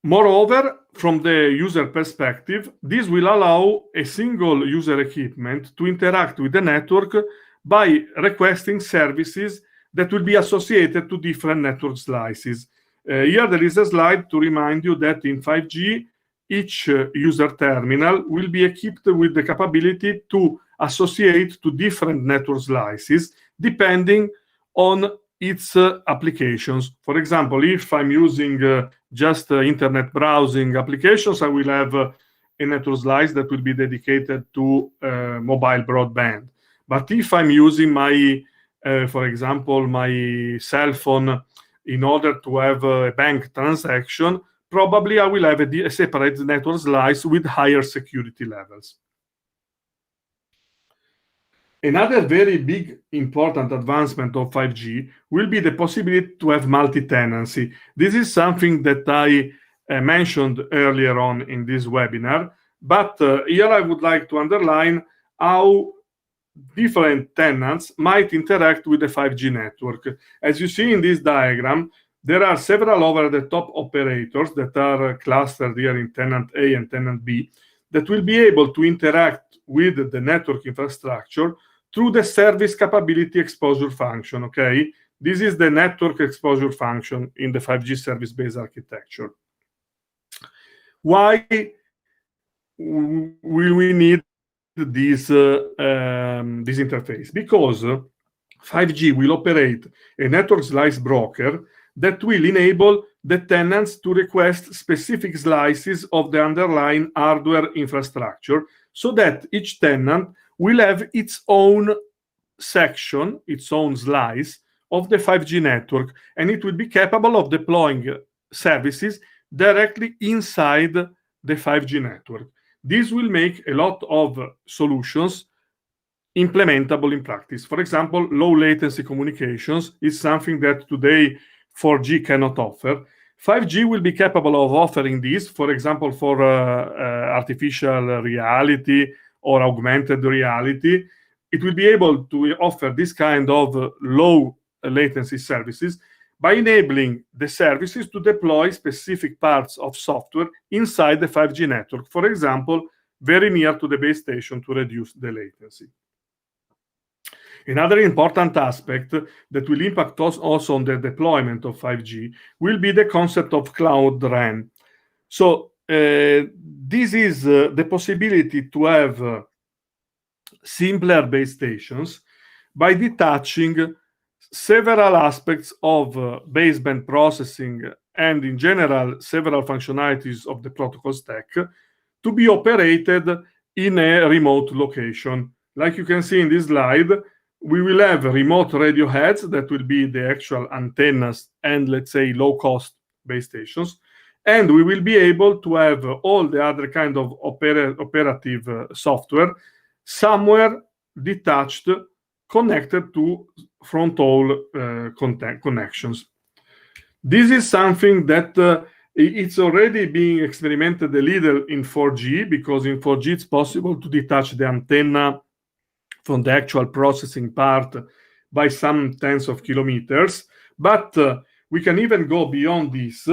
Moreover, from the user perspective, this will allow a single user equipment to interact with the network by requesting services that will be associated to different network slices. Here there is a slide to remind you that in 5G, each user terminal will be equipped with the capability to associate to different network slices depending on its applications. For example, if I'm using just internet browsing applications, I will have a network slice that will be dedicated to mobile broadband. But if I'm using my, for example, my cell phone in order to have a bank transaction, probably I will have a separate network slice with higher security levels. Another very big important advancement of 5G will be the possibility to have multi-tenancy. This is something that I mentioned earlier on in this webinar, but here I would like to underline how different tenants might interact with the 5G network. As you see in this diagram, there are several over-the-top operators that are clustered here in tenant A and tenant B that will be able to interact with the network infrastructure through the service capability exposure function, okay? This is the network exposure function in the 5G service-based architecture. Why will we need this interface? Because 5G will operate a network slice broker that will enable the tenants to request specific slices of the underlying hardware infrastructure, so that each tenant will have its own section, its own slice of the 5G network, and it will be capable of deploying services directly inside the 5G network. This will make a lot of solutions implementable in practice. For example, low latency communications is something that today 4G cannot offer. 5G will be capable of offering this, for example, for artificial reality or augmented reality. It will be able to offer this kind of low latency services by enabling the services to deploy specific parts of software inside the 5G network, for example, very near to the base station to reduce the latency. Another important aspect that will impact us also on the deployment of 5G will be the concept of Cloud RAN. So this is the possibility to have simpler base stations by detaching several aspects of baseband processing and in general several functionalities of the protocol stack to be operated in a remote location. Like you can see in this slide, we will have remote radio heads that will be the actual antennas and, let's say, low-cost base stations. and we will be able to have all the other kind of operative software somewhere detached, connected to front-haul connections. This is something that it's already being experimented a little in 4G, because in 4G it's possible to detach the antenna from the actual processing part by some tens of kilometers. But we can even go beyond this,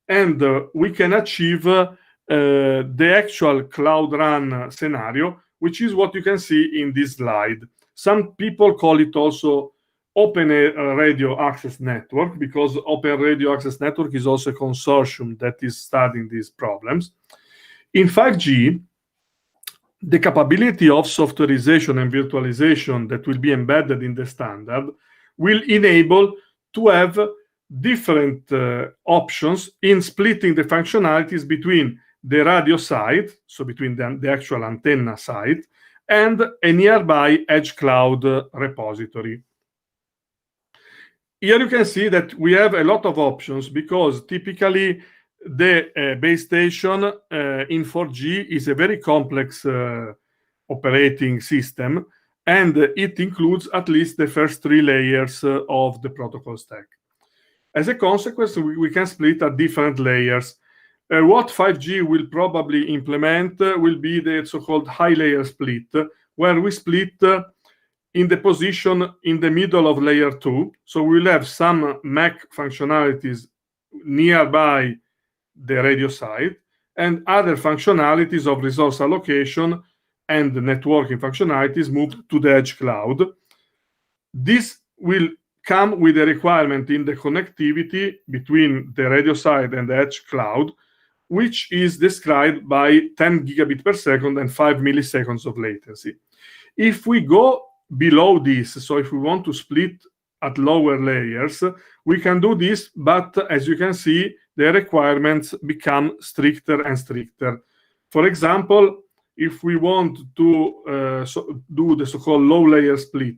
and we can achieve the actual Cloud Run scenario, which is what you can see in this slide. Some people call it also Open Radio Access Network, because Open Radio Access Network is also a consortium that is studying these problems. In 5G, the capability of softwarization and virtualization that will be embedded in the standard will enable to have different options in splitting the functionalities between the radio side, so between the actual antenna side, and a nearby edge cloud repository. Here you can see that we have a lot of options, because typically the base station in 4G is a very complex operating system, and it includes at least the first 3 layers of the protocol stack. As a consequence, we can split at different layers. What 5G will probably implement will be the so-called high layer split, where we split in the position in the middle of layer 2. So we'll have some MAC functionalities nearby the radio side, and other functionalities of resource allocation and networking functionalities moved to the edge cloud. This will come with a requirement in the connectivity between the radio side and the edge cloud, which is described by 10 gigabit per second and 5 milliseconds of latency. If we go below this, so if we want to split at lower layers, we can do this, but as you can see, the requirements become stricter and stricter. For example, if we want to do the so-called low layer split,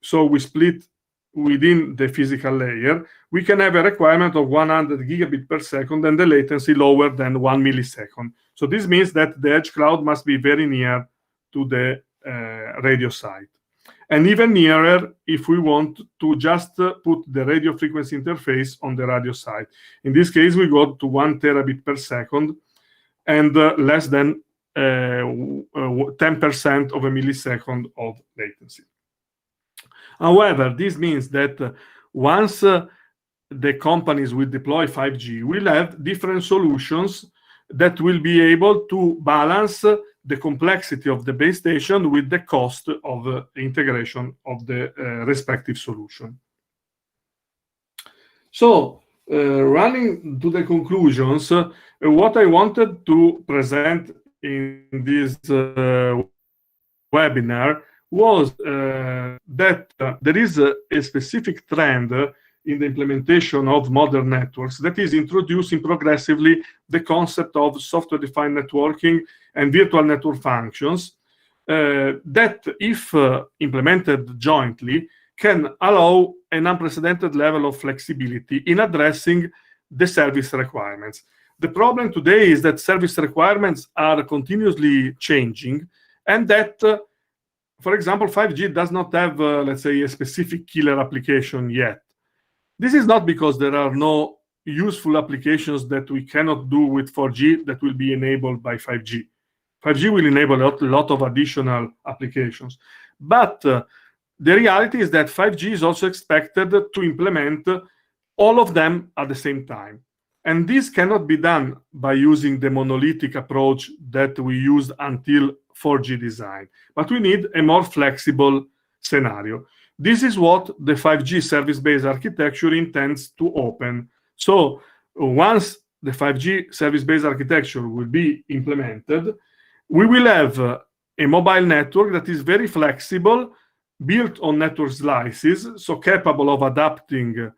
so we split within the physical layer, we can have a requirement of 100 gigabit per second and the latency lower than 1 millisecond. So this means that the edge cloud must be very near to the radio side. And even nearer if we want to just put the radio frequency interface on the radio side. In this case, we go to 1 terabit per second and less than 10% of a millisecond of latency. However, this means that once the companies will deploy 5G, we'll have different solutions that will be able to balance the complexity of the base station with the cost of integration of the respective solution. So, running to the conclusions, what I wanted to present in this webinar was that there is a specific trend in the implementation of modern networks that is introducing progressively the concept of software-defined networking and virtual network functions that, if implemented jointly, can allow an unprecedented level of flexibility in addressing the service requirements. The problem today is that service requirements are continuously changing, and that, for example, 5G does not have, let's say, a specific killer application yet. This is not because there are no useful applications that we cannot do with 4G that will be enabled by 5G. 5G will enable a lot of additional applications. But the reality is that 5G is also expected to implement all of them at the same time. And this cannot be done by using the monolithic approach that we used until 4G design. But we need a more flexible scenario. This is what the 5G service-based architecture intends to open. So once the 5G service-based architecture will be implemented, we will have a mobile network that is very flexible, built on network slices, so capable of adapting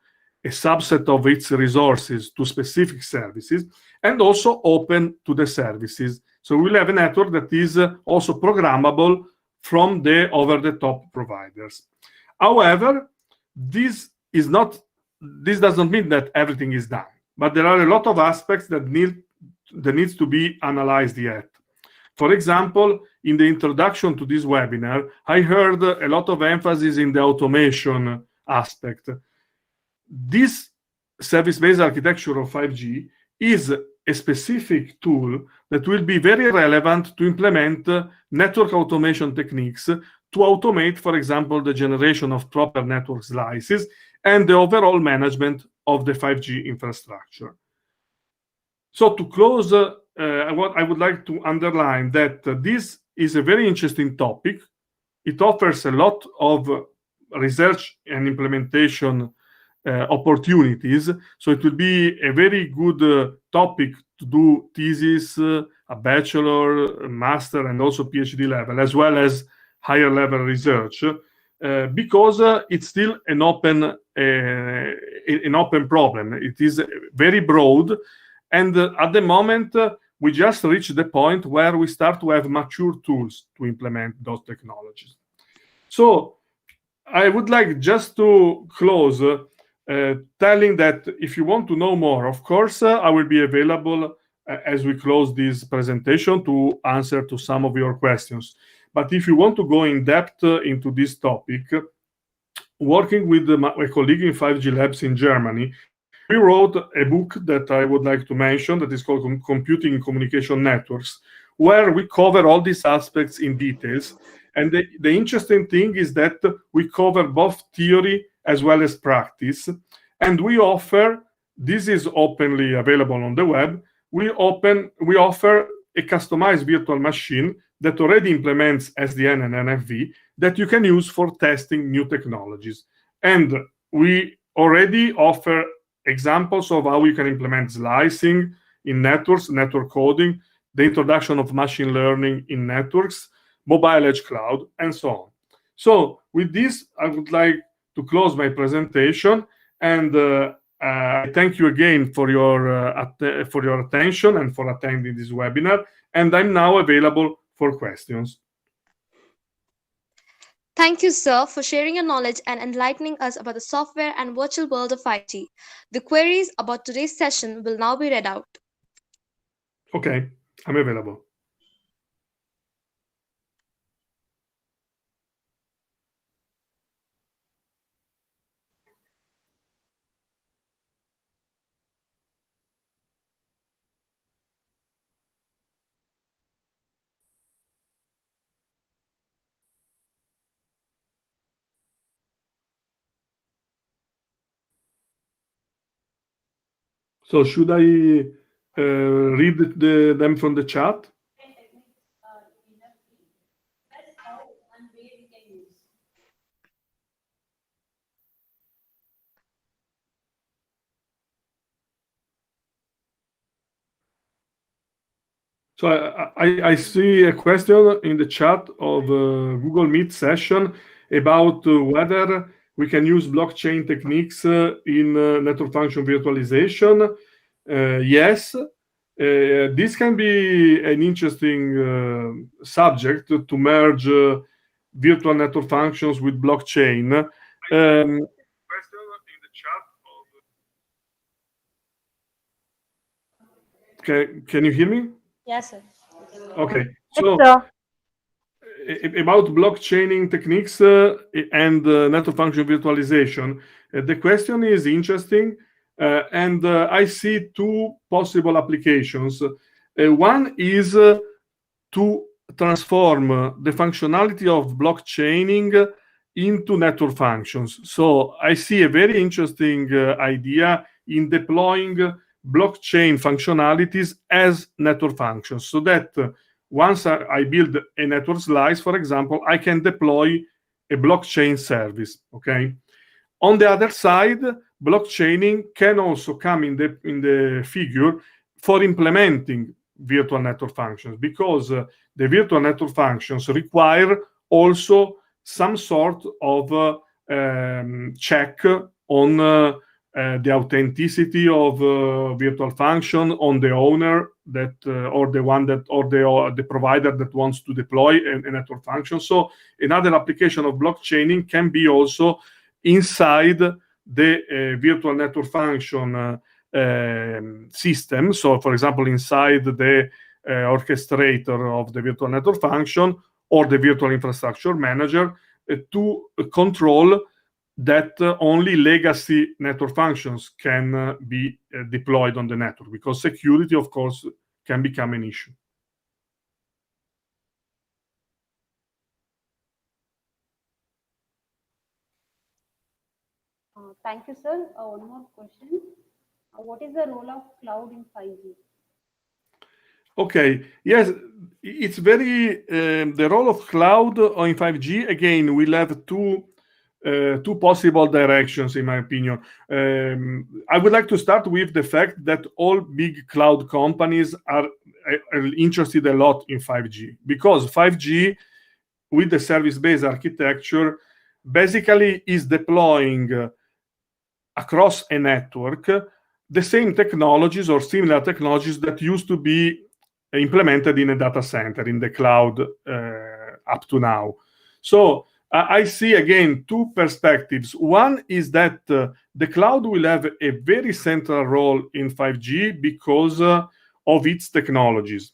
a subset of its resources to specific services, and also open to the services. So we'll have a network that is also programmable from the over-the-top providers. However, this does not mean that everything is done, but there are a lot of aspects that needs to be analyzed yet. For example, in the introduction to this webinar, I heard a lot of emphasis in the automation aspect. This service-based architecture of 5G is a specific tool that will be very relevant to implement network automation techniques to automate, for example, the generation of proper network slices and the overall management of the 5G infrastructure. So to close, what I would like to underline that this is a very interesting topic. It offers a lot of research and implementation opportunities. So it will be a very good topic to do thesis, a bachelor, a master, and also PhD level, as well as higher level research, because it's still an open problem. It is very broad, and at the moment we just reached the point where we start to have mature tools to implement those technologies. So I would like just to close telling that if you want to know more, of course, I will be available as we close this presentation to answer to some of your questions. But if you want to go in depth into this topic, working with my colleague in 5G Labs in Germany, we wrote a book that I would like to mention that is called Computing and Communication Networks, where we cover all these aspects in details. And the interesting thing is that we cover both theory as well as practice. And we offer, this is openly available on the web, we offer a customized virtual machine that already implements SDN and NFV that you can use for testing new technologies. And we already offer examples of how you can implement slicing in networks, network coding, the introduction of machine learning in networks, mobile edge cloud, and so on. So with this, I would like to close my presentation, and I thank you again for your attention and for attending this webinar, and I'm now available for questions. Thank you, sir, for sharing your knowledge and enlightening us about the software and virtual world of 5G. The queries about today's session will now be read out. Okay, I'm available. So should I read them from the chat? So I see a question in the chat of Google Meet session about whether we can use blockchain techniques in network function virtualization. Yes, this can be an interesting subject to merge virtual network functions with blockchain. Can you hear me? Yes, sir. Okay. So Yes, about blockchaining techniques and network function virtualization, the question is interesting, and I see two possible applications. One is to transform the functionality of blockchaining into network functions. So I see a very interesting idea in deploying blockchain functionalities as network functions, so that once I build a network slice, for example, I can deploy a blockchain service. Okay. On the other side, blockchaining can also come in the figure for implementing virtual network functions, because the virtual network functions require also some sort of check on the authenticity of virtual function, on the owner that or the one that or the provider that wants to deploy a network function. So another application of blockchaining can be also inside the virtual network function system. So, for example, inside the orchestrator of the virtual network function or the virtual infrastructure manager to control that only legacy network functions can be deployed on the network, because security, of course, can become an issue. Thank you, sir. One more question. What is the role of cloud in 5G? Okay, yes, it's very, the role of cloud in 5G, again, we'll have two possible directions, in my opinion. I would like to start with the fact that all big cloud companies are interested a lot in 5G, because 5G, with the service-based architecture, basically is deploying across a network the same technologies or similar technologies that used to be implemented in a data center, in the cloud up to now. So I see, again, two perspectives. One is that the cloud will have a very central role in 5G because of its technologies.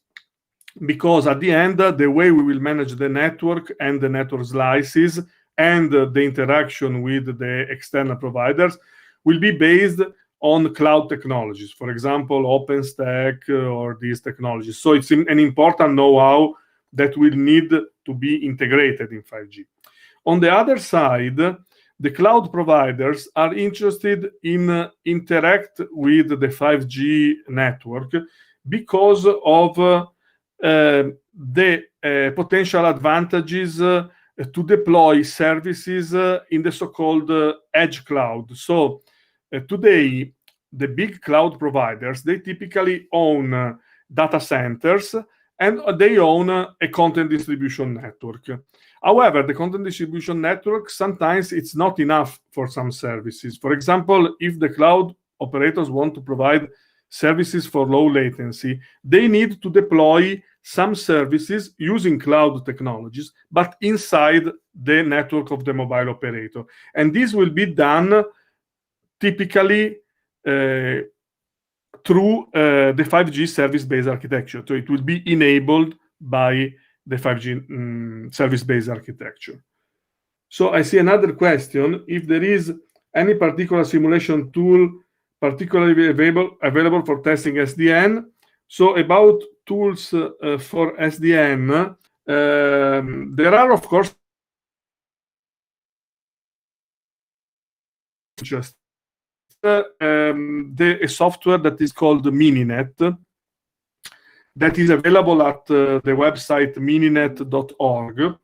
Because at the end, the way we will manage the network and the network slices and the interaction with the external providers will be based on cloud technologies, for example, OpenStack or these technologies. So it's an important know-how that will need to be integrated in 5G. On the other side, the cloud providers are interested in interact with the 5G network because of the potential advantages to deploy services in the so-called edge cloud. So today, the big cloud providers, they typically own data centers and they own a content distribution network. However, the content distribution network, sometimes it's not enough for some services. For example, if the cloud operators want to provide services for low latency, they need to deploy some services using cloud technologies, but inside the network of the mobile operator. And this will be done typically through the 5G service-based architecture. So it will be enabled by the 5G service-based architecture. So I see another question, if there is any particular simulation tool particularly available for testing SDN. So about tools for SDN, there are, of course, just a software that is called Mininet, that is available at the website mininet.org.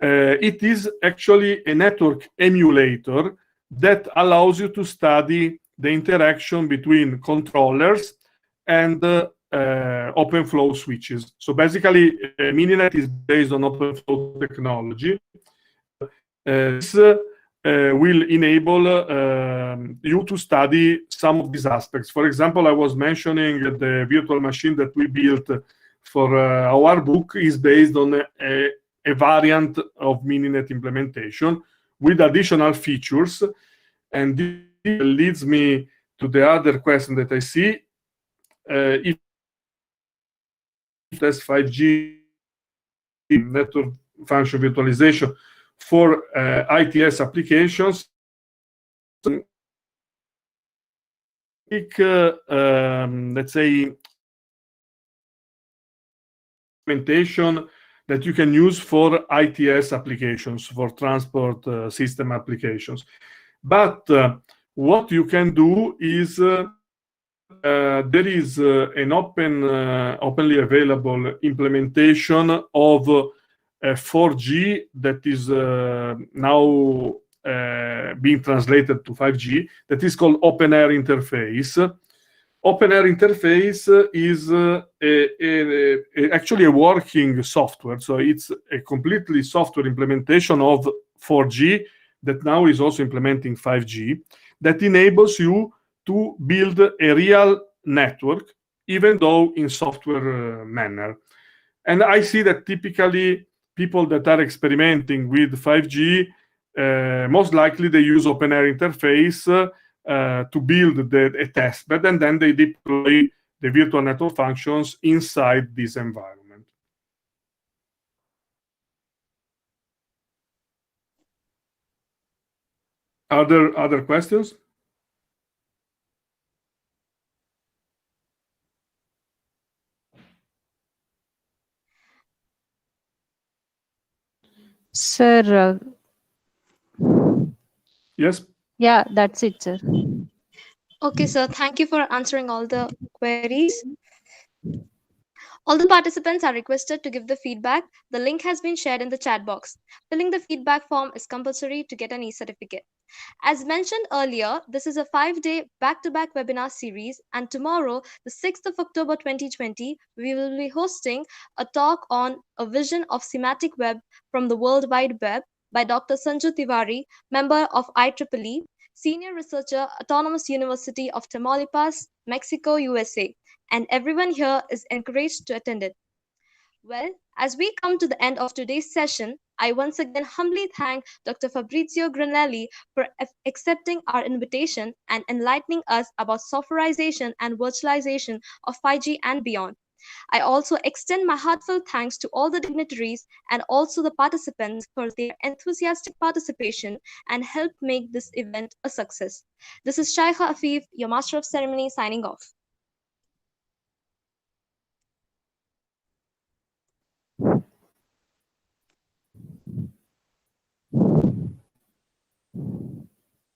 It is actually a network emulator that allows you to study the interaction between controllers and OpenFlow switches. So basically, Mininet is based on OpenFlow technology. This will enable you to study some of these aspects. For example, I was mentioning the virtual machine that we built for our book is based on a variant of Mininet implementation with additional features. And this leads me to the other question that I see. If there's 5G network function virtualization for ITS applications, let's say, implementation that you can use for ITS applications, for transport system applications. But what you can do is there is an openly available implementation of 4G that is now being translated to 5G, that is called Open Air Interface. Open Air Interface is actually a working software. So it's a completely software implementation of 4G that now is also implementing 5G, that enables you to build a real network, even though in software manner. And I see that typically people that are experimenting with 5G, most likely they use Open Air Interface to build a test bed, and then they deploy the virtual network functions inside this environment. Other questions? Sir, Yes. yeah, that's it, sir. Okay, sir. Thank you for answering all the queries. All the participants are requested to give the feedback. The link has been shared in the chat box. Filling the feedback form is compulsory to get an e-certificate. As mentioned earlier, this is a 5-day back-to-back webinar series, and tomorrow, the 6th of October 2020, we will be hosting a talk on a vision of semantic web from the World Wide Web by Dr. Sanju Tiwari, member of IEEE, senior researcher, Autonomous University of Tamaulipas, Mexico, USA, and everyone here is encouraged to attend it. Well, as we come to the end of today's session, I once again humbly thank Dr. Fabrizio Granelli for accepting our invitation and enlightening us about softwarization and virtualization of 5G and beyond. I also extend my heartfelt thanks to all the dignitaries and also the participants for their enthusiastic participation and help make this event a success. This is Shaikha Afif, your Master of Ceremony, signing off.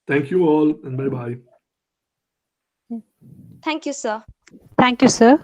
Thank you all, and bye-bye. Thank you, sir. Thank you, sir.